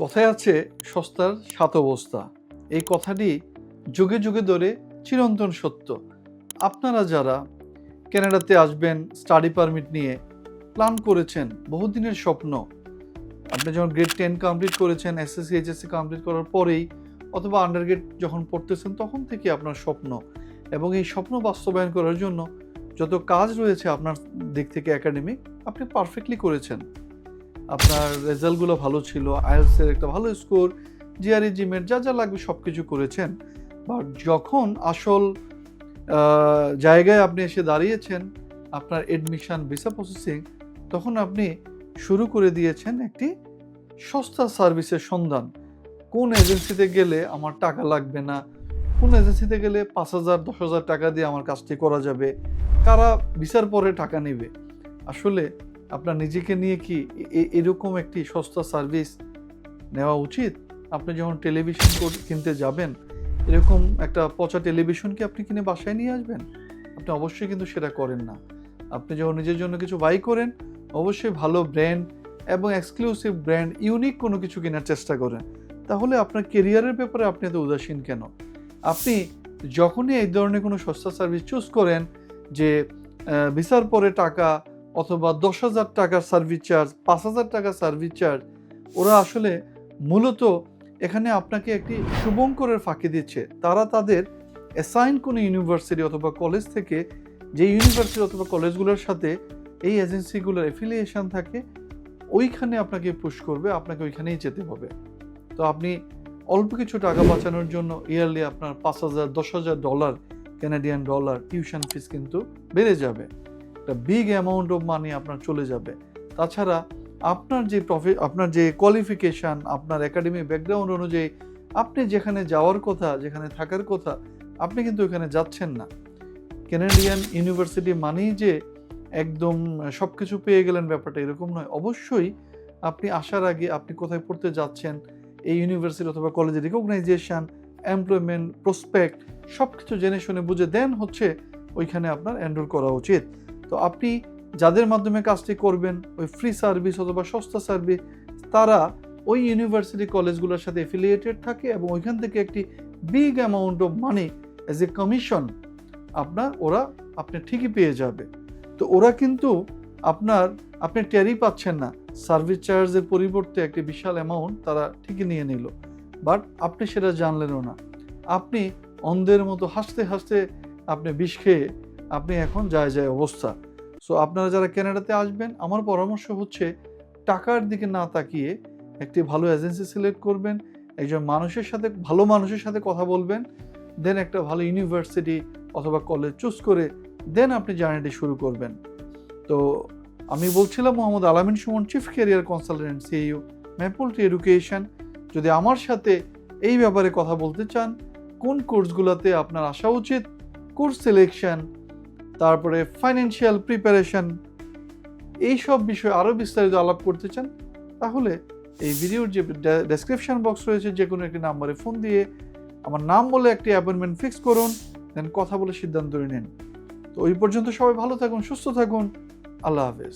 কথায় আছে সস্তার সাত অবস্থা। এই কথাটি যুগে যুগে ধরে চিরন্তন সত্য। আপনারা যারা কানাডাতে আসবেন স্টাডি পারমিট নিয়ে প্ল্যান করেছেন, বহুদিনের স্বপ্ন, আপনি যখন গ্রেড 10 কমপ্লিট করেছেন, এসএসসি এইচএসসি কমপ্লিট করার পরেই অথবা আন্ডারগ্রেড যখন পড়তেছেন তখন থেকে আপনার স্বপ্ন, এবং এই স্বপ্ন বাস্তবায়ন করার জন্য যত কাজ রয়েছে আপনার দিক থেকে একাডেমিক, আপনি পারফেক্টলি করেছেন। আপনার রেজাল্টগুলো ভালো ছিল, আইএলটিএসের একটা ভালো স্কোর, জিআরই জিমেট যা যা লাগবে সব কিছু করেছেন। বাট যখন আসল জায়গায় আপনি এসে দাঁড়িয়েছেন, আপনার এডমিশন ভিসা প্রসেসিং, তখন আপনি শুরু করে দিয়েছেন একটি সস্তা সার্ভিসের সন্ধান। কোন এজেন্সিতে গেলে আমার টাকা লাগবে না, কোন এজেন্সিতে গেলে 5,000 10,000 টাকা দিয়ে আমার কাজটি করা যাবে, কারা ভিসার পরে টাকা নেবে। আসলে আপনার নিজেকে নিয়ে কি এরকম একটি সস্তা সার্ভিস নেওয়া উচিত? আপনি যখন টেলিভিশন কিনতে যাবেন, এরকম একটা পচা টেলিভিশন কি আপনি কিনে বাসায় নিয়ে আসবেন? আপনি অবশ্যই কিন্তু সেটা করেন না। আপনি যখন নিজের জন্য কিছু বাই করেন, অবশ্যই ভালো ব্র্যান্ড এবং এক্সক্লুসিভ ব্র্যান্ড, ইউনিক কোনো কিছু কেনার চেষ্টা করেন। তাহলে আপনার কেরিয়ারের ব্যাপারে আপনি এত উদাসীন কেন? আপনি যখনই এই ধরনের কোনো সস্তা সার্ভিস চুজ করেন, যে ভিসার পরে টাকা অথবা 10,000 টাকার সার্ভিস চার্জ, 5,000 টাকার সার্ভিস চার্জ, ওরা আসলে মূলত এখানে আপনাকে একটি শুভঙ্করের ফাঁকি দিচ্ছে। তারা তাদের অ্যাসাইন কোনো ইউনিভার্সিটি অথবা কলেজ থেকে, যে ইউনিভার্সিটি অথবা কলেজগুলোর সাথে এই এজেন্সিগুলোর অ্যাফিলিয়েশন থাকে, ওইখানে আপনাকে পুশ করবে, আপনাকে ওইখানেই যেতে হবে। তো আপনি অল্প কিছু টাকা বাঁচানোর জন্য ইয়ারলি আপনার $5,000-10,000 কানাডিয়ান ডলার টিউশন ফিস কিন্তু বেড়ে যাবে। একটা বিগ অ্যামাউন্ট অফ মানি আপনার চলে যাবে। তাছাড়া আপনার যে কোয়ালিফিকেশান, আপনার একাডেমিক ব্যাকগ্রাউন্ড অনুযায়ী আপনি যেখানে যাওয়ার কথা, যেখানে থাকার কথা, আপনি কিন্তু ওখানে যাচ্ছেন না। কানাডিয়ান ইউনিভার্সিটি মানেই যে একদম সব কিছু পেয়ে গেলেন, ব্যাপারটা এরকম নয়। অবশ্যই আপনি আসার আগে আপনি কোথায় পড়তে যাচ্ছেন, এই ইউনিভার্সিটি অথবা কলেজের রিকগনাইজেশন, এমপ্লয়মেন্ট প্রসপেক্ট সব কিছু জেনে শুনে বুঝে দেন হচ্ছে ওইখানে আপনার এনরোল করা উচিত। তো আপনি যাদের মাধ্যমে কাজটি করবেন, ওই ফ্রি সার্ভিস অথবা সস্তা সার্ভিস, তারা ওই ইউনিভার্সিটি কলেজগুলোর সাথে অ্যাফিলিয়েটেড থাকে এবং ওইখান থেকে একটি big amount of money as a commission আপনি ঠিকই পেয়ে যাবে। তো ওরা কিন্তু আপনি টেরই পাচ্ছেন না, সার্ভিস চার্জের পরিবর্তে একটি বিশাল অ্যামাউন্ট তারা ঠিকই নিয়ে নিল, বাট আপনি সেটা জানলেনও না। আপনি অন্ধের মতো হাসতে হাসতে আপনি বিষ খেয়ে আপনি এখন যায় অবস্থা। সো আপনারা যারা কানাডাতে আসবেন, আমার পরামর্শ হচ্ছে টাকার দিকে না তাকিয়ে একটি ভালো এজেন্সি সিলেক্ট করবেন, একজন ভালো মানুষের সাথে কথা বলবেন, দেন একটা ভালো ইউনিভার্সিটি অথবা কলেজ চুজ করে দেন আপনি জার্নিটি শুরু করবেন। তো আমি বলছিলাম মোহাম্মদ আলামিন Suman, chief career consultant, CEO, maple tree education. যদি আমার সাথে এই ব্যাপারে কথা বলতে চান, কোন কোর্সগুলোতে আপনার আসা উচিত, কোর্স সিলেকশন, তারপরে ফাইন্যান্সিয়াল প্রিপারেশন, এইসব বিষয়ে আরও বিস্তারিত আলাপ করতে চান, তাহলে এই ভিডিওর যে ডেসক্রিপশন বক্স রয়েছে, যে কোনো একটি নাম্বারে ফোন দিয়ে আমার নাম বলে একটি অ্যাপয়েন্টমেন্ট ফিক্স করুন, দেন কথা বলে সিদ্ধান্ত নিন। তো ওই পর্যন্ত সবাই ভালো থাকুন, সুস্থ থাকুন, আল্লাহ হাফেজ।